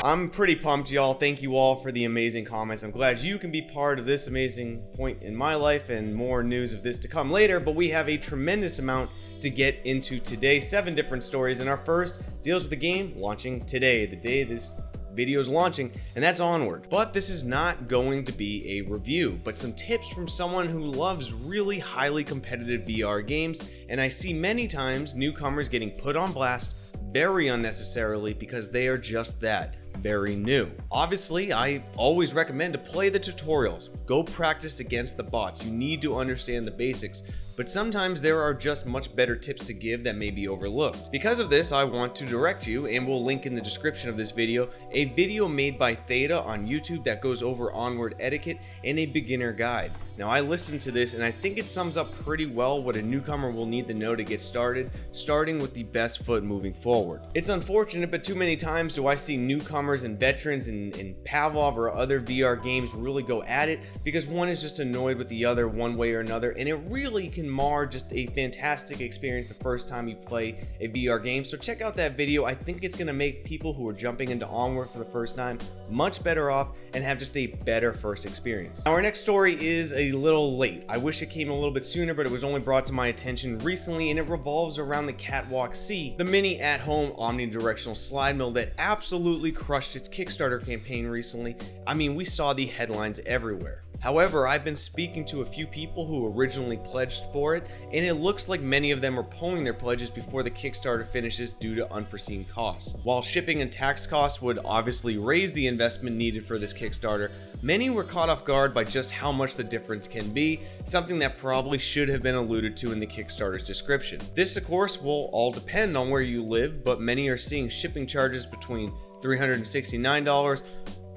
I'm pretty pumped, y'all. Thank you all for the amazing comments. I'm glad you can be part of this amazing point in my life, and more news of this to come later, but we have a tremendous amount to get into today. 7 different stories, and our first deals with the game launching today, the day this video is launching, and that's Onward. But this is not going to be a review, but some tips from someone who loves really highly competitive VR games, and I see many times newcomers getting put on blast very unnecessarily because they are just that, very new. Obviously, I always recommend to play the tutorials. Go practice against the bots. You need to understand the basics, but sometimes there are just much better tips to give that may be overlooked. Because of this, I want to direct you, and we'll link in the description of this video, a video made by Theta on YouTube that goes over Onward etiquette and a beginner guide. Now, I listened to this and I think it sums up pretty well what a newcomer will need to know to get started, starting with the best foot moving forward. It's unfortunate, but too many times do I see newcomers and veterans in Paval or other VR games really go at it because one is just annoyed with the other one way or another, and it really can mar just a fantastic experience the first time you play a VR game. So check out that video. I think it's going to make people who are jumping into Onward for the first time much better off and have just a better first experience. Now, our next story is a little late. I wish it came a little bit sooner, but it was only brought to my attention recently, and it revolves around the Catwalk C, the mini at-home omnidirectional slide mill that absolutely crushed its Kickstarter campaign recently. I mean, we saw the headlines everywhere. However, I've been speaking to a few people who originally pledged for it, and it looks like many of them are pulling their pledges before the Kickstarter finishes due to unforeseen costs. While shipping and tax costs would obviously raise the investment needed for this Kickstarter, many were caught off guard by just how much the difference can be, something that probably should have been alluded to in the Kickstarter's description. This, of course, will all depend on where you live, but many are seeing shipping charges between $369,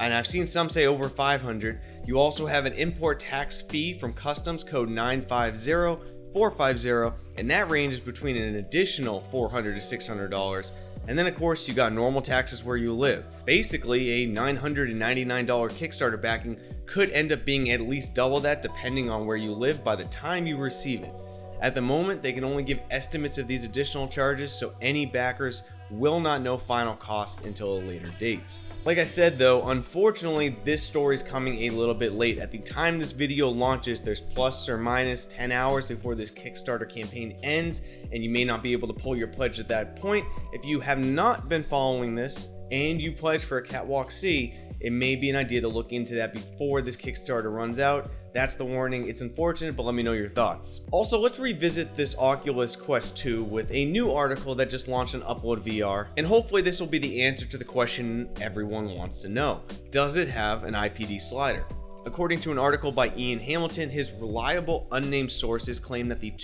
and I've seen some say over $500. You also have an import tax fee from customs code 950450, and that ranges between an additional $400 to $600. And then of course you got normal taxes where you live. Basically, a $999 Kickstarter backing could end up being at least double that depending on where you live by the time you receive it. At the moment, they can only give estimates of these additional charges, so any backers will not know final cost until a later date. Like I said though, unfortunately this story is coming a little bit late. At the time this video launches, there's plus or minus 10 hours before this Kickstarter campaign ends, and you may not be able to pull your pledge at that point. If you have not been following this and you pledge for a Catwalk C, it may be an idea to look into that before this Kickstarter runs out. That's the warning. It's unfortunate, but let me know your thoughts. Also, let's revisit this Oculus Quest 2 with a new article that just launched on Upload VR, and hopefully this will be the answer to the question everyone wants to know. Does it have an IPD slider? According to an article by Ian Hamilton, his reliable unnamed sources claim that the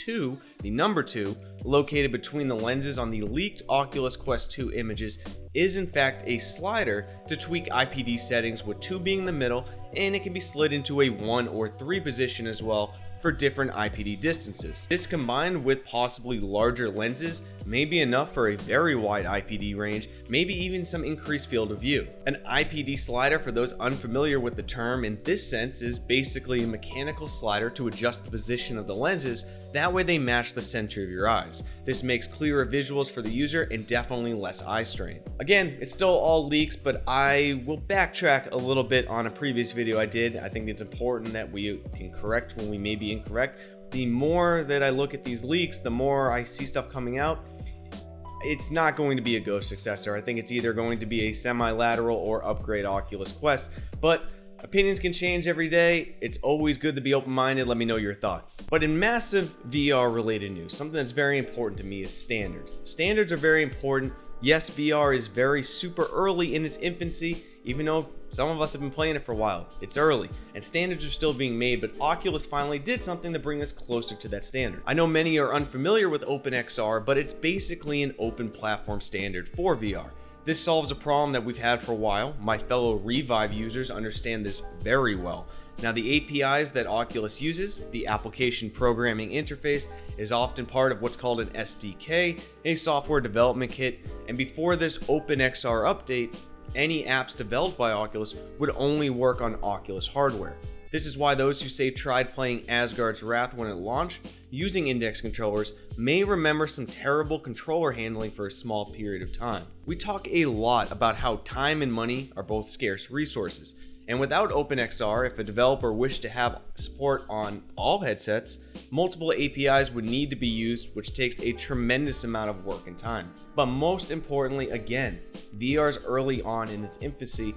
number 2, located between the lenses on the leaked Oculus Quest 2 images, is in fact a slider to tweak IPD settings, with 2 being the middle, and it can be slid into a 1 or 3 position as well for different IPD distances. This, combined with possibly larger lenses, may be enough for a very wide IPD range, maybe even some increased field of view. An IPD slider, for those unfamiliar with the term in this sense, is basically a mechanical slider to adjust the position of the lenses, that way they match the center of your eyes. This makes clearer visuals for the user and definitely less eye strain. Again, it's still all leaks, but I will backtrack a little bit on a previous video I did. I think it's important that we can correct when we may be incorrect. The more that I look at these leaks, the more I see stuff coming out. It's not going to be a Ghost successor. I think it's either going to be a semi-lateral or upgrade Oculus Quest, but opinions can change every day. It's always good to be open-minded. Let me know your thoughts. But in massive VR related news, something that's very important to me is standards. Standards are very important. Yes, VR is very super early in its infancy, even though some of us have been playing it for a while. It's early, and standards are still being made, but Oculus finally did something to bring us closer to that standard. I know many are unfamiliar with OpenXR, but it's basically an open platform standard for VR. This solves a problem that we've had for a while. My fellow Revive users understand this very well. Now, the APIs that Oculus uses, the application programming interface, is often part of what's called an SDK, a software development kit, and before this OpenXR update, any apps developed by Oculus would only work on Oculus hardware. This is why those who say tried playing Asgard's Wrath when it launched using index controllers may remember some terrible controller handling for a small period of time. We talk a lot about how time and money are both scarce resources, and without OpenXR, if a developer wished to have support on all headsets, multiple APIs would need to be used, which takes a tremendous amount of work and time. But most importantly, again, VR is early on in its infancy.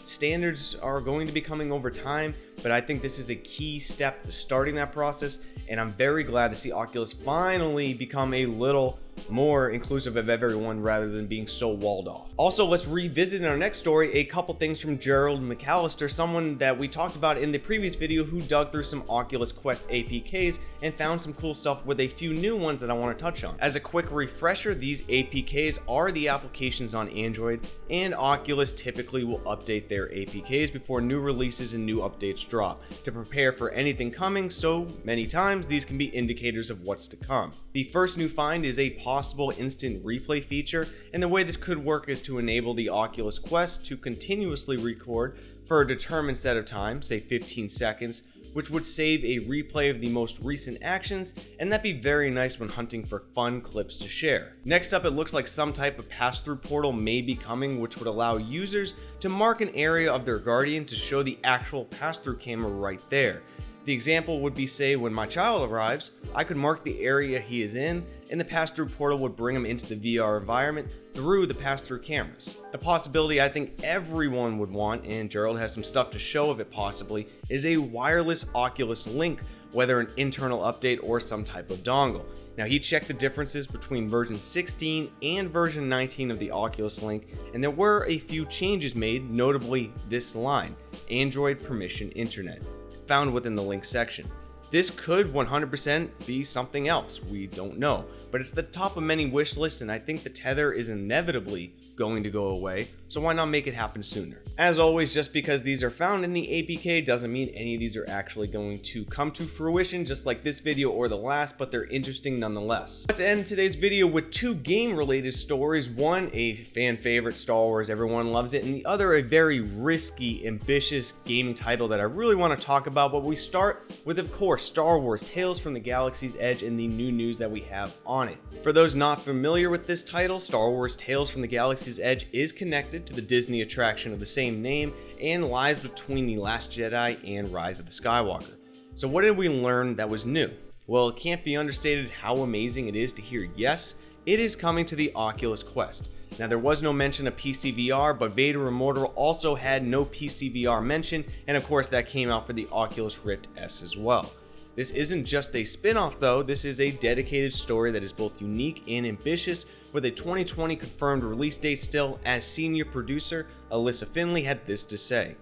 Standards are going to be coming over time, but I think this is a key step to starting that process, and I'm very glad to see Oculus finally become a little more inclusive of everyone rather than being so walled off. Also, let's revisit in our next story a couple things from Gerald McAllister, someone that we talked about in the previous video who dug through some Oculus Quest APKs and found some cool stuff with a few new ones that I want to touch on. As a quick refresher, these APKs are the applications on Android, and Oculus typically will update their APKs before new releases and new updates drop to prepare for anything coming, so many times these can be indicators of what's to come. The first new find is a possible instant replay feature, and the way this could work is to enable the Oculus Quest to continuously record for a determined set of time, say 15 seconds, which would save a replay of the most recent actions, and that'd be very nice when hunting for fun clips to share. Next up, it looks like some type of pass-through portal may be coming, which would allow users to mark an area of their Guardian to show the actual pass-through camera right there. The example would be, say, when my child arrives, I could mark the area he is in, and the pass-through portal would bring him into the VR environment through the pass-through cameras. The possibility I think everyone would want, and Gerald has some stuff to show of it possibly, is a wireless Oculus Link, whether an internal update or some type of dongle. Now, he checked the differences between version 16 and version 19 of the Oculus Link, and there were a few changes made, notably this line, Android Permission Internet, found within the link section. This could 100% be something else, we don't know, but it's the top of many wish lists, and I think the tether is inevitably going to go away, so why not make it happen sooner? As always, just because these are found in the APK doesn't mean any of these are actually going to come to fruition, just like this video or the last, but they're interesting nonetheless. Let's end today's video with two game-related stories. One, a fan favorite, Star Wars, everyone loves it, and the other, a very risky, ambitious gaming title that I really want to talk about, but we start with, of course, Star Wars Tales from the Galaxy's Edge and the new news that we have on it. For those not familiar with this title, Star Wars Tales from the Galaxy's Edge is connected to the Disney attraction of the same name and lies between The Last Jedi and Rise of the Skywalker. So what did we learn that was new? Well, it can't be understated how amazing it is to hear yes, it is coming to the Oculus Quest. Now, there was no mention of PC VR, but Vader Immortal also had no PC VR mention, and of course that came out for the Oculus Rift S as well. This isn't just a spin-off though, this is a dedicated story that is both unique and ambitious, with a 2020 confirmed release date still. As senior producer, Alyssa Finley had this to say: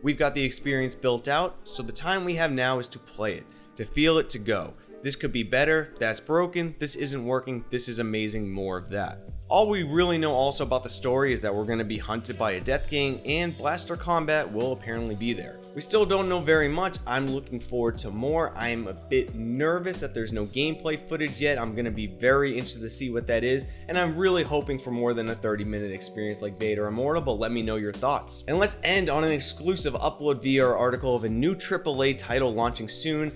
"We've got the experience built out, so the time we have now is to play it, to feel it, to go. This could be better, that's broken, this isn't working, this is amazing, more of that." All we really know also about the story is that we're going to be hunted by a death gang, and blaster combat will apparently be there. We still don't know very much. I'm looking forward to more. I'm a bit nervous that there's no gameplay footage yet. I'm going to be very interested to see what that is, and I'm really hoping for more than a 30-minute experience like Vader Immortal, but let me know your thoughts. And let's end on an exclusive Upload VR article of a new AAA title launching soon.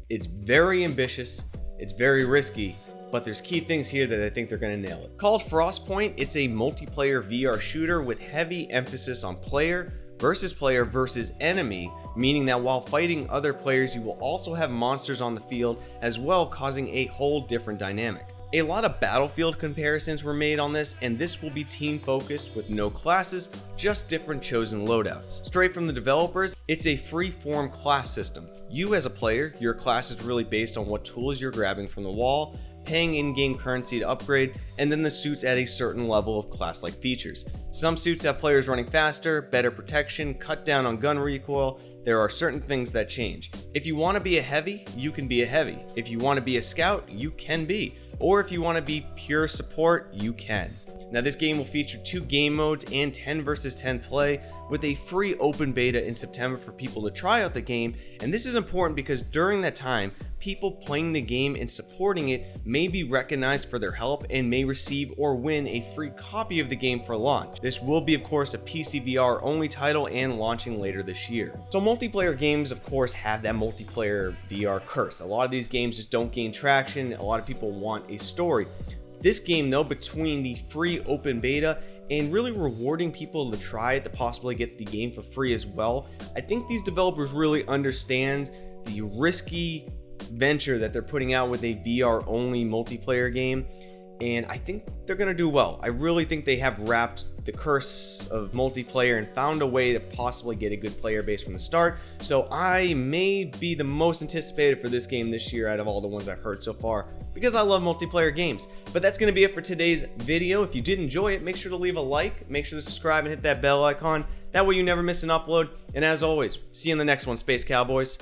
It's very ambitious, it's very risky, but there's key things here that I think they're going to nail it. Called Frostpoint, it's a multiplayer VR shooter with heavy emphasis on player versus enemy, meaning that while fighting other players, you will also have monsters on the field as well, causing a whole different dynamic. A lot of Battlefield comparisons were made on this, and this will be team focused with no classes, just different chosen loadouts. Straight from the developers, it's a free-form class system. You as a player, your class is really based on what tools you're grabbing from the wall, paying in-game currency to upgrade, and then the suits add a certain level of class-like features. Some suits have players running faster, better protection, cut down on gun recoil. There are certain things that change. If you want to be a heavy, you can be a heavy. If you want to be a scout, you can be. Or if you want to be pure support, you can. Now this game will feature 2 game modes and 10 versus 10 play, with a free open beta in September for people to try out the game. And this is important because during that time, people playing the game and supporting it may be recognized for their help and may receive or win a free copy of the game for launch. This will be, of course, a PC VR only title and launching later this year. So multiplayer games, of course, have that multiplayer VR curse. A lot of these games just don't gain traction. A lot of people want a story. This game, though, between the free open beta and really rewarding people to try it, to possibly get the game for free as well, I think these developers really understand the risky venture that they're putting out with a VR only multiplayer game, and I think they're gonna do well. I really think they have wrapped the curse of multiplayer and found a way to possibly get a good player base from the start. So I may be the most anticipated for this game this year out of all the ones I've heard so far, because I love multiplayer games. But that's gonna be it for today's video. If you did enjoy it, make sure to leave a like, make sure to subscribe and hit that bell icon. That way you never miss an upload. And as always, see you in the next one, Space Cowboys.